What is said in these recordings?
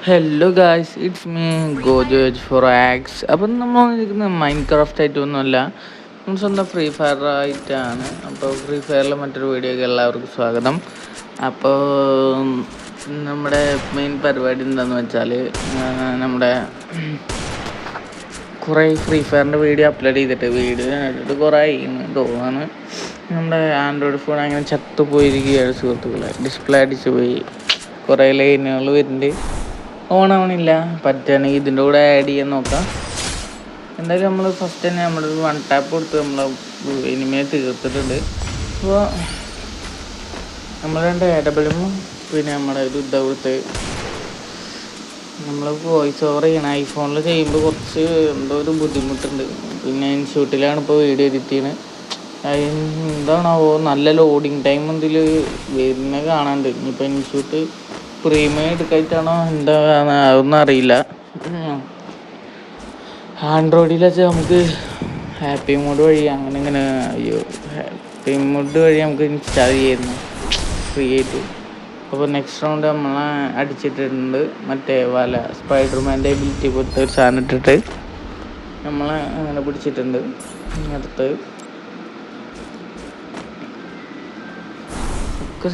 Hello guys, it's me ഗോജോജ് for ആക്സ്. അപ്പം നമ്മൾ ഇരിക്കുന്ന മൈൻഡ് ക്രാഫ്റ്റ് ആയിട്ടൊന്നുമല്ല, നമ്മൾ സ്വന്തം ഫ്രീ ഫയർ ആയിട്ടാണ്. അപ്പോൾ ഫ്രീ ഫയറിലെ മറ്റൊരു വീഡിയോയ്ക്ക് എല്ലാവർക്കും സ്വാഗതം. അപ്പോൾ നമ്മുടെ മെയിൻ പരിപാടി എന്താണെന്ന് വെച്ചാൽ, നമ്മുടെ കുറേ ഫ്രീ ഫയറിൻ്റെ വീഡിയോ അപ്ലോഡ് ചെയ്തിട്ട് ഇട്ടിട്ട് കുറേ തോന്നാണ്. നമ്മുടെ ആൻഡ്രോയിഡ് ഫോൺ അങ്ങനെ ചത്തുപോയിരിക്കുകയാണ് സുഹൃത്തുക്കളെ. ഡിസ്പ്ലേ അടിച്ചു പോയി, കുറേ ലൈനുകൾ വരുന്നുണ്ട്, ഓണാവണില്ല. പറ്റുകയാണെങ്കിൽ ഇതിൻ്റെ കൂടെ ആഡ് ചെയ്യാൻ നോക്കാം. എന്തായാലും നമ്മൾ ഫസ്റ്റ് തന്നെ നമ്മൾ വൺ ടാപ്പ് കൊടുത്ത് നമ്മൾ ഇനിമയെ തീർത്തിട്ടുണ്ട്. അപ്പോൾ നമ്മൾ രണ്ട് AWM പിന്നെ നമ്മുടെ ഒരു കൊടുത്ത് നമ്മൾ വോയിസ് ഓവർ ചെയ്യണം. ഐഫോണിൽ ചെയ്യുമ്പോൾ കുറച്ച് എന്തോ ഒരു ബുദ്ധിമുട്ടുണ്ട്. പിന്നെ ഇൻഷൂട്ടിലാണ് ഇപ്പോൾ വീഡിയോ എഡിറ്റ് ചെയ്യുന്നത്. എന്താണാവോ നല്ല ലോഡിങ് ടൈം ഇതിൽ വരുന്ന കാണാണ്ട്. ഇനിയിപ്പോൾ ഇൻഷൂട്ട് പ്രീമിയം എടുക്കായിട്ടാണോ എന്താ അതൊന്നും അറിയില്ല. ആൻഡ്രോയിഡിൽ വെച്ചാൽ നമുക്ക് ഹാപ്പി മോഡ് വഴി അങ്ങനെ ഹാപ്പി മോഡ് വഴി നമുക്ക് ഇൻസ്റ്റാൾ ചെയ്യുന്നു ഫ്രീ ആയിട്ട്. അപ്പോൾ നെക്സ്റ്റ് റൗണ്ട് നമ്മളെ അടിച്ചിട്ടുണ്ട്. മറ്റേ സ്പൈഡർമാൻ്റെ എബിലിറ്റി പോലത്തെ ഒരു സാധനം ഇട്ടിട്ട് നമ്മളെ അങ്ങനെ പിടിച്ചിട്ടുണ്ട്. അടുത്ത്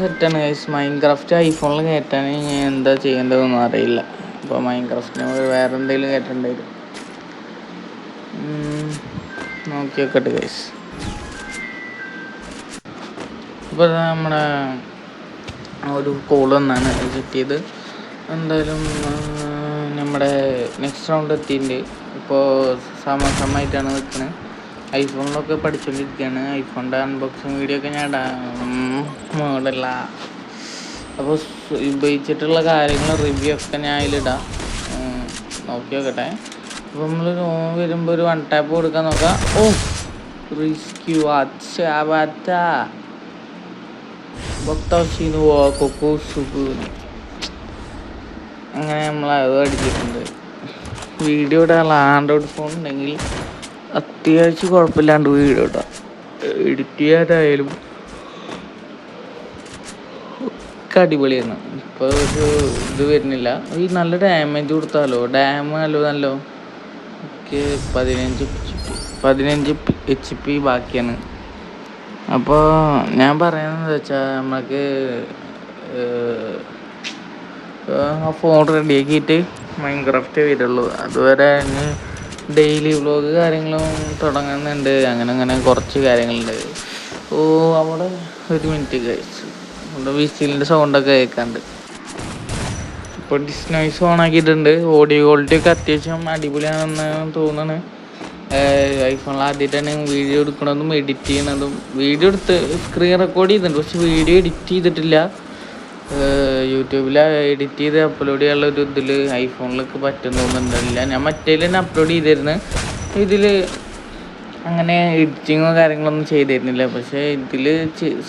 സെറ്റാണ് ഗൈസ്. മൈൻക്രാഫ്റ്റ് ഐഫോണിൽ കയറ്റാൻ ഞാൻ എന്താ ചെയ്യേണ്ടതെന്നൊന്നും അറിയില്ല. അപ്പോൾ മൈൻക്രാഫ്റ്റിന് വേറെ എന്തെങ്കിലും കയറ്റേണ്ടി നോക്കി വെക്കട്ടെ ഗൈസ്. ഇപ്പോൾ നമ്മുടെ ഒരു കോൾ വന്നാണ് ചെക്ക് ചെയ്ത്. എന്തായാലും നമ്മുടെ നെക്സ്റ്റ് റൗണ്ട് എത്തിയിട്ടുണ്ട്. ഇപ്പോൾ സമയമായിട്ടാണ് നിൽക്കുന്നത്. ഐഫോണിലൊക്കെ പഠിച്ചുകൊണ്ടിരിക്കുകയാണ്. ഐഫോണിൻ്റെ അൺബോക്സിങ് വീഡിയോ ഒക്കെ ഞാൻ മോഡല്ല. അപ്പോൾ ഉപയോഗിച്ചിട്ടുള്ള കാര്യങ്ങൾ റിവ്യൂ ഒക്കെ ഞാൻ അതിലിടാം, നോക്കി നോക്കട്ടെ. അപ്പോൾ നമ്മൾ വരുമ്പോൾ ഒരു വൺ ടാപ്പ് കൊടുക്കാൻ നോക്കാം. റിസ്ക്യൂ അങ്ങനെ നമ്മൾ അത് അടിച്ചിട്ടുണ്ട്. വീഡിയോ ഇടാനുള്ള ആൻഡ്രോയിഡ് ഫോൺ ഉണ്ടെങ്കിൽ അത്യാവശ്യം കുഴപ്പമില്ലാണ്ട് വീഡിയോ ഇടാം. എഡിറ്റ് ചെയ്യാനായാലും ഒക്കെ അടിപൊളിയാണ്. ഇപ്പോൾ ഒരു ഇത് വരുന്നില്ല. ഈ നല്ല ഡാമേജ് കൊടുത്താലോ നല്ലോ. എനിക്ക് 15 HP ബാക്കിയാണ്. അപ്പോൾ ഞാൻ പറയുന്നത് വെച്ചാൽ നമുക്ക് ആ ഫോൺ റെഡിയാക്കിയിട്ട് മൈൻക്രാഫ്റ്റ് വരുള്ളൂ. അതുവരെ ഡെയിലി വ്ളോഗ് കാര്യങ്ങളും തുടങ്ങുന്നുണ്ട്. അങ്ങനെ കുറച്ച് കാര്യങ്ങളുണ്ട്. അവിടെ ഒരു മിനിറ്റ് കഴിച്ചു അവിടെ വിസിലിൻ്റെ സൗണ്ടൊക്കെ കേൾക്കാണ്ട്. ഇപ്പോൾ ഡിസ്നോയ്സ് ഓണാക്കിയിട്ടുണ്ട്. ഓഡിയോ ക്വാളിറ്റി ഒക്കെ അത്യാവശ്യം അടിപൊളിയാണെന്ന് തോന്നുന്നു. ഐഫോണിൽ ആദ്യമായിട്ടാണ് വീഡിയോ എടുക്കണതും എഡിറ്റ് ചെയ്യണതും. വീഡിയോ എടുത്ത് സ്ക്രീൻ റെക്കോർഡ് ചെയ്തിട്ടുണ്ട്, പക്ഷെ വീഡിയോ എഡിറ്റ് ചെയ്തിട്ടില്ല. യൂട്യൂബിൽ എഡിറ്റ് ചെയ്ത് അപ്ലോഡ് ചെയ്യാനുള്ള ഒരു ഇതിൽ ഐഫോണിലൊക്കെ പറ്റുന്നൊന്നുമില്ല. ഞാൻ മറ്റേതിൽ തന്നെ അപ്ലോഡ് ചെയ്തിരുന്നു. ഇതിൽ അങ്ങനെ എഡിറ്റിങ്ങോ കാര്യങ്ങളൊന്നും ചെയ്തിരുന്നില്ല. പക്ഷേ ഇതിൽ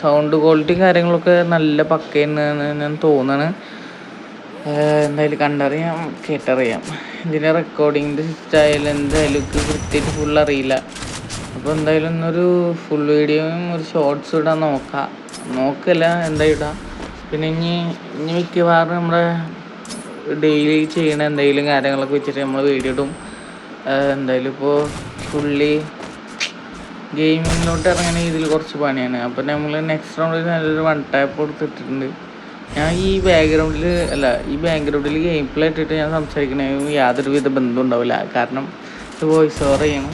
സൗണ്ട് ക്വാളിറ്റിയും കാര്യങ്ങളൊക്കെ നല്ല പക്കയെന്ന് ഞാൻ തോന്നണ്. എന്തായാലും കണ്ടറിയാം, കേട്ടറിയാം. ഇതിൻ്റെ റെക്കോർഡിങ്ങിൻ്റെ സിസ്റ്റമായാലും എന്തായാലും കൃത്യമായിട്ട് ഫുൾ അറിയില്ല. അപ്പോൾ എന്തായാലും ഇന്നൊരു ഫുൾ വീഡിയോയും ഒരു ഷോർട്സ് ഇടാൻ നോക്കല്ല എന്തായാലും ഇടാം. പിന്നെ ഇനി മിക്കവാറും നമ്മുടെ ഡെയിലി ചെയ്യണ എന്തെങ്കിലും കാര്യങ്ങളൊക്കെ വെച്ചിട്ട് നമ്മൾ വീഡിയോ ഇടും. എന്തായാലും ഇപ്പോൾ ഫുള്ളി ഗെയിമിങ്ങിലോട്ട് ഇറങ്ങണമെങ്കിൽ ഇതിൽ കുറച്ച് പണിയാണ്. അപ്പോൾ നമ്മൾ നെക്സ്റ്റ് റൗണ്ടിൽ നല്ലൊരു വൺ ടാപ്പ് കൊടുത്തിട്ടുണ്ട്. ഞാൻ ഈ ബാക്ക്ഗ്രൗണ്ടിൽ ഗെയിം പ്ലേ ഇട്ടിട്ട് ഞാൻ സംസാരിക്കണമെങ്കിൽ യാതൊരുവിധ ബന്ധം ഉണ്ടാവില്ല. കാരണം ഇത് വോയിസ് ഓവർ ചെയ്യണം.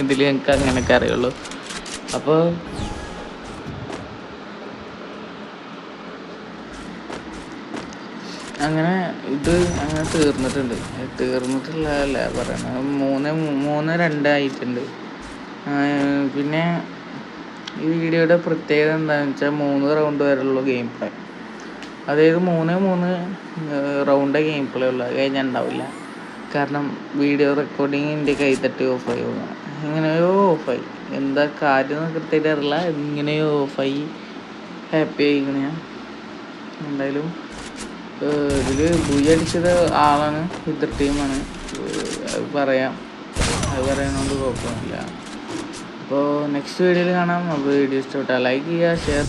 ഇതിൽ എനിക്ക് അങ്ങനെയൊക്കെ അറിയുള്ളൂ. അപ്പോൾ അങ്ങനെ തീർന്നിട്ടില്ല പറയണത്. 3-2 ആയിട്ടുണ്ട്. പിന്നെ ഈ വീഡിയോയുടെ പ്രത്യേകത എന്താണെന്ന് വെച്ചാൽ 3 റൗണ്ട് വരെയുള്ള ഗെയിം പ്ലേ. അതായത് 3 റൗണ്ട് ഗെയിം പ്ലേ ഉള്ളൂ. അത് കഴിഞ്ഞാൽ ഉണ്ടാവില്ല. കാരണം വീഡിയോ റെക്കോർഡിങ്ങിൻ്റെ കൈത്തട്ടി ഓഫായി പോകണം. എങ്ങനെയോ ഓഫായി, എന്താ കാര്യം കൃത്യമായിട്ട് അറിയില്ല. എങ്ങനെയോ ഓഫായി ഹാപ്പി ആയിക്കണ ഞാൻ. എന്തായാലും ഇതിൽ ബുയി അടിച്ചത് ആളാണ്, എതിർ ടീമാണ്. അത് പറയുന്നതുകൊണ്ട് കുഴപ്പമൊന്നുമില്ല. അപ്പോൾ നെക്സ്റ്റ് വീഡിയോയിൽ കാണാം. അപ്പോൾ വീഡിയോ ഇഷ്ടപ്പെട്ടാൽ ലൈക്ക് ചെയ്യുക, ഷെയർ